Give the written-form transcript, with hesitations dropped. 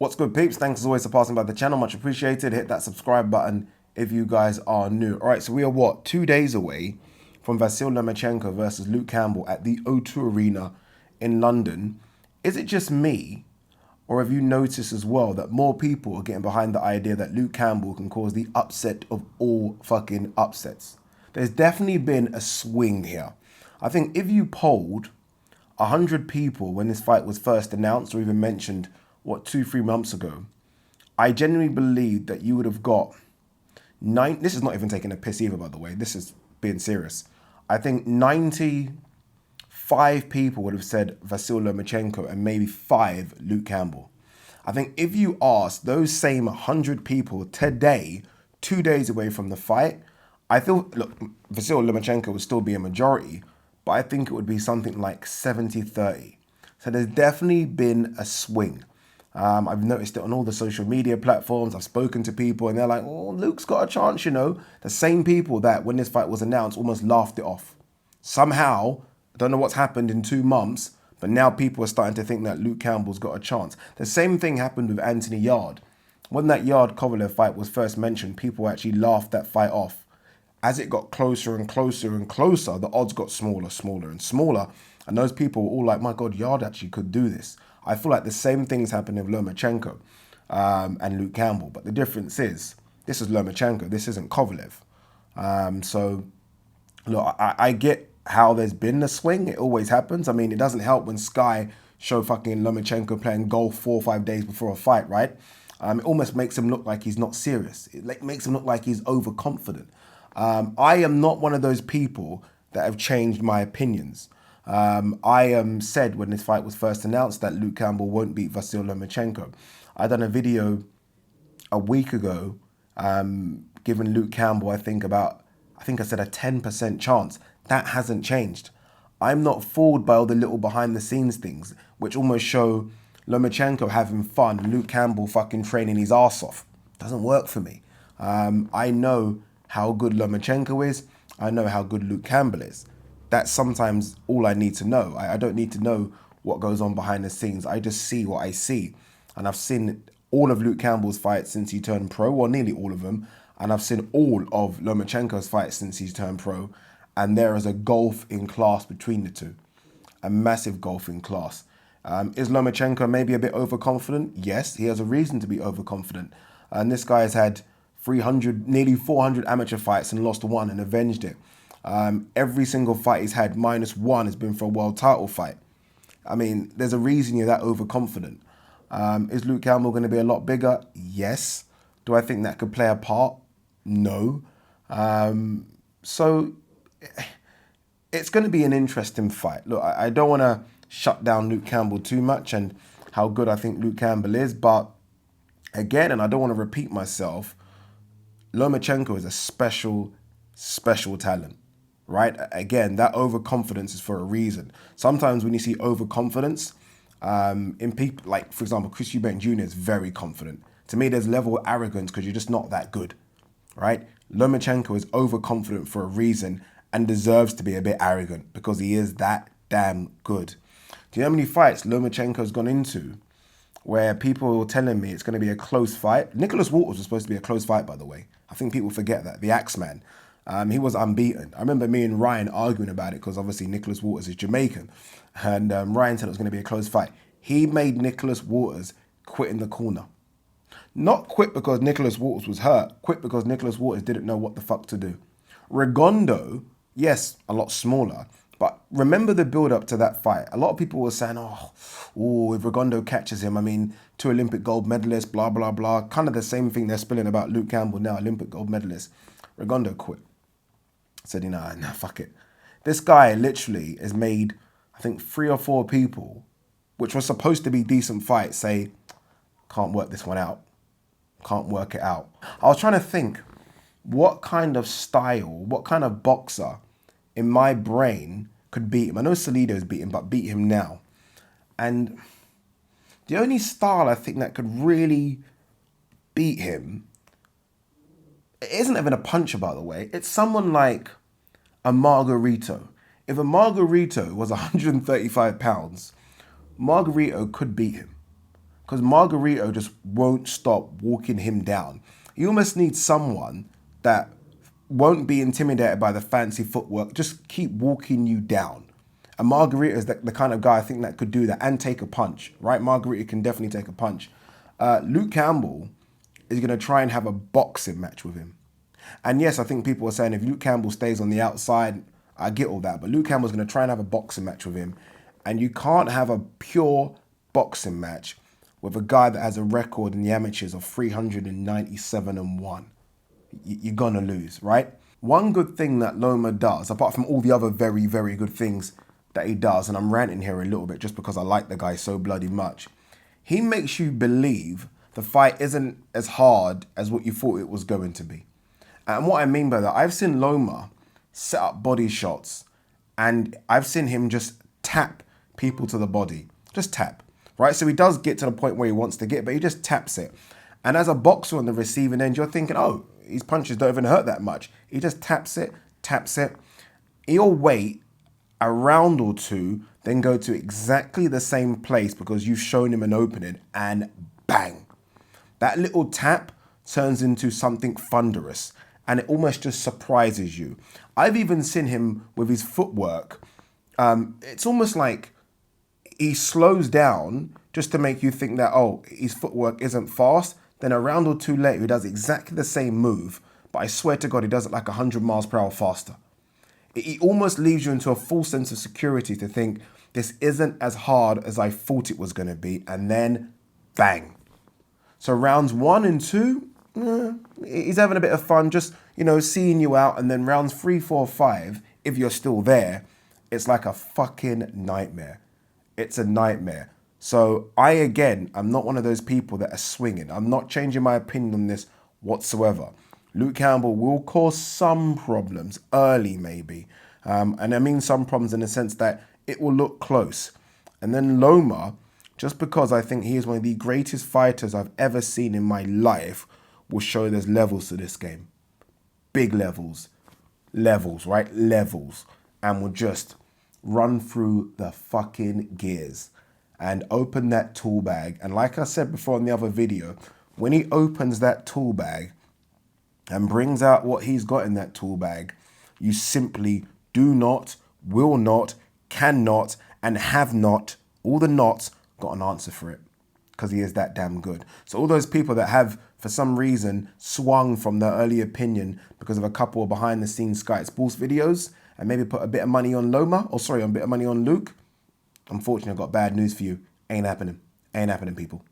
What's good, peeps? Thanks as always for passing by the channel. Much appreciated. Hit that subscribe button if you guys are new. All right, so we are what? 2 days away from VASYL Lomachenko versus Luke Campbell at the O2 Arena in London. Is it just me, or have you noticed as well that more people are getting behind the idea that Luke Campbell can cause the upset of all fucking upsets? There's definitely been a swing here. I think if you polled 100 people when this fight was first announced or even mentioned, 2-3 months ago, I genuinely believe that you would have got this is not even taking a piss either, by the way. This is being serious. I think 95 people would have said VASYL Lomachenko and maybe 5 Luke Campbell. I think if you ask those same 100 people today, 2 days away from the fight, I feel, look, VASYL Lomachenko would still be a majority, but I think it would be something like 70-30. So there's definitely been a swing. I've noticed it on all the social media platforms. I've spoken to people and they're like, oh, Luke's got a chance, you know. The same people that when this fight was announced almost laughed it off. Somehow, I don't know what's happened in 2 months, but now people are starting to think that Luke Campbell's got a chance. The same thing happened with Anthony Yarde. When that Yarde-Kovalev fight was first mentioned, people actually laughed that fight off. As it got closer and closer and closer, the odds got smaller, smaller and smaller. And those people were all like, my God, Yarde actually could do this. I feel like the same thing's happening with Lomachenko and Luke Campbell. But the difference is, this is Lomachenko. This isn't Kovalev. So, look, I get how there's been a swing. It always happens. I mean, it doesn't help when Sky show fucking Lomachenko playing golf 4 or 5 days before a fight, right? It almost makes him look like he's not serious. It makes him look like he's overconfident. I am not one of those people that have changed my opinions. I said when this fight was first announced that Luke Campbell won't beat VASYL Lomachenko. I done a video a week ago giving Luke Campbell, I think I said a 10% chance. That hasn't changed. I'm not fooled by all the little behind the scenes things, which almost show Lomachenko having fun, Luke Campbell fucking training his ass off. Doesn't work for me. I know how good Lomachenko is. I know how good Luke Campbell is. That's sometimes all I need to know. I don't need to know what goes on behind the scenes. I just see what I see. And I've seen all of Luke Campbell's fights since he turned pro, or nearly all of them. And I've seen all of Lomachenko's fights since he's turned pro. And there is a gulf in class between the two. A massive gulf in class. Is Lomachenko maybe a bit overconfident? Yes, he has a reason to be overconfident. And this guy has had 300, nearly 400 amateur fights and lost 1 and avenged it. Every single fight he's had, -1, has been for a world title fight. I mean, there's a reason you're that overconfident. Is Luke Campbell going to be a lot bigger? Yes. Do I think that could play a part? No. So it's going to be an interesting fight. Look, I don't want to shut down Luke Campbell too much and how good I think Luke Campbell is. But again, and I don't want to repeat myself, Lomachenko is a special talent. Right? Again, that overconfidence is for a reason. Sometimes when you see overconfidence in people, like, for example, Chris Eubank Jr. is very confident. To me, there's a level of arrogance because you're just not that good, right? Lomachenko is overconfident for a reason and deserves to be a bit arrogant because he is that damn good. Do you know how many fights Lomachenko's gone into where people were telling me it's going to be a close fight? Nicholas Walters was supposed to be a close fight, by the way. I think people forget that. The Axeman. He was unbeaten. I remember me and Ryan arguing about it because obviously Nicholas Walters is Jamaican. And Ryan said it was going to be a close fight. He made Nicholas Walters quit in the corner. Not quit because Nicholas Walters was hurt. Quit because Nicholas Walters didn't know what the fuck to do. Rigondeaux, yes, a lot smaller. But remember the build-up to that fight. A lot of people were saying, if Rigondeaux catches him, I mean, 2 Olympic gold medalists, blah, blah, blah. Kind of the same thing they're spilling about Luke Campbell now, Olympic gold medalist. Rigondeaux quit. Said, nah, fuck it. This guy literally has made, I think, 3 or 4 people, which were supposed to be decent fights, say, can't work this one out. Can't work it out. I was trying to think, what kind of style, what kind of boxer in my brain could beat him? I know Salido's beat him, but beat him now. And the only style I think that could really beat him, it isn't even a puncher, by the way. It's someone like a Margarito. If a Margarito was 135 pounds, Margarito could beat him. because Margarito just won't stop walking him down. You almost need someone that won't be intimidated by the fancy footwork, just keep walking you down. And Margarito is the kind of guy I think that could do that and take a punch, right? Margarito can definitely take a punch. Luke Campbell is going to try and have a boxing match with him. And yes, I think people are saying if Luke Campbell stays on the outside, I get all that. But Luke Campbell's going to try and have a boxing match with him. And you can't have a pure boxing match with a guy that has a record in the amateurs of 397-1. You're going to lose, right? One good thing that Loma does, apart from all the other very, very good things that he does, and I'm ranting here a little bit just because I like the guy so bloody much, he makes you believe the fight isn't as hard as what you thought it was going to be. And what I mean by that, I've seen Loma set up body shots and I've seen him just tap people to the body. Just tap, right? So he does get to the point where he wants to get, but he just taps it. And as a boxer on the receiving end, you're thinking, oh, his punches don't even hurt that much. He just taps it, taps it. He'll wait a round or two, then go to exactly the same place because you've shown him an opening and bang. That little tap turns into something thunderous and it almost just surprises you. I've even seen him with his footwork. It's almost like he slows down just to make you think that, oh, his footwork isn't fast. Then a round or two later, he does exactly the same move, but I swear to God, he does it like 100 miles per hour faster. It almost leaves you into a false sense of security to think this isn't as hard as I thought it was going to be. And then bang. So rounds 1 and 2, he's having a bit of fun, just, seeing you out. And then rounds 3, 4, 5, if you're still there, it's like a fucking nightmare. It's a nightmare. So I'm not one of those people that are swinging. I'm not changing my opinion on this whatsoever. Luke Campbell will cause some problems early, maybe. And I mean some problems in the sense that it will look close. And then Loma, just because I think he is one of the greatest fighters I've ever seen in my life, will show there's levels to this game. Big levels. Levels, right? Levels. And will just run through the fucking gears and open that tool bag. And like I said before in the other video, when he opens that tool bag and brings out what he's got in that tool bag, you simply do not, will not, cannot, and have not, all the nots, got an answer for it. Because he is that damn good. So all those people that have, for some reason, swung from their early opinion because of a couple of behind-the-scenes Sky Sports videos and maybe put a bit of money on a bit of money on Luke, unfortunately, I've got bad news for you. Ain't happening. Ain't happening, people.